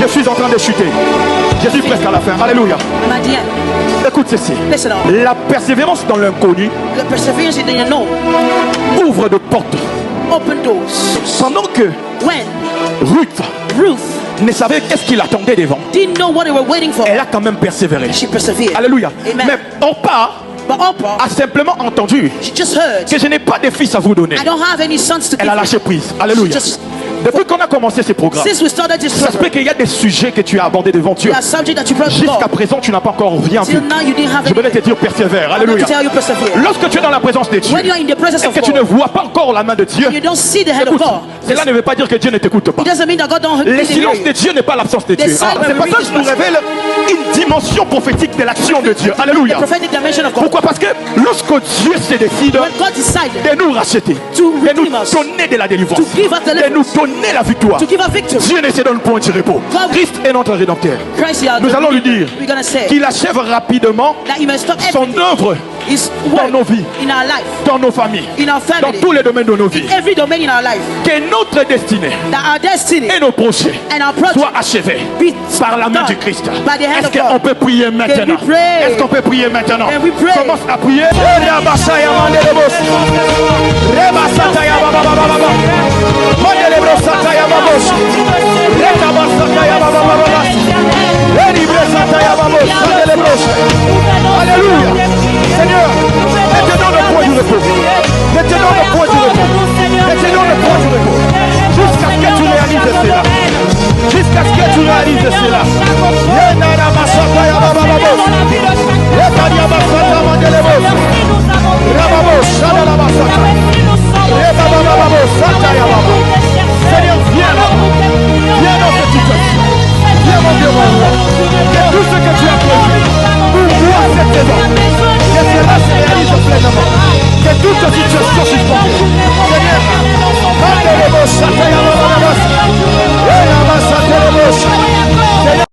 je suis en train de chuter. Je suis presque à la fin. Alléluia. Écoute ceci. La persévérance dans l'inconnu ouvre de portes. Pendant que Ruth ne savait qu'est-ce qu'il attendait devant, elle a quand même persévéré. Alléluia. Amen. Mais Orpa a simplement entendu que je n'ai pas de fils à vous donner. Elle a lâché prise. Alléluia. Depuis qu'on a commencé ces programmes, ça se peut qu'il y a des sujets que tu as abordés devant Dieu. Jusqu'à présent, tu n'as pas encore rien vu. Je voulais te dire persévère. Alléluia. Lorsque tu es dans la présence de Dieu et que tu ne vois pas encore la main de Dieu, écoute, cela ne veut pas dire que Dieu ne t'écoute pas. Le silence de Dieu n'est pas l'absence de Dieu. C'est pas ça que je nous révèle une dimension prophétique de l'action de Dieu. Alléluia. Pourquoi? Parce que lorsque Dieu se décide de nous racheter, de nous donner de la délivrance, de nous donner la victoire, Dieu ne se donne point de repos. Christ est notre rédempteur. Nous allons lui dire qu'il achève rapidement son œuvre dans nos vies, dans nos familles, dans tous les domaines de nos vies. Que notre destinée et nos projets soient achevés par la main du Christ. Est-ce qu'on peut prier maintenant? Est-ce qu'on peut prier maintenant? Commence à prier. Alléluia. Seigneur, mettez-nous le point du repos. Mettez-nous le point du repos. Mettez-nous le point du repos. Jusqu'à ce que tu réalises cela. Jusqu'à ce que tu réalises cela. Yena na masata ya baba baba. Yena ya masata mandele boss.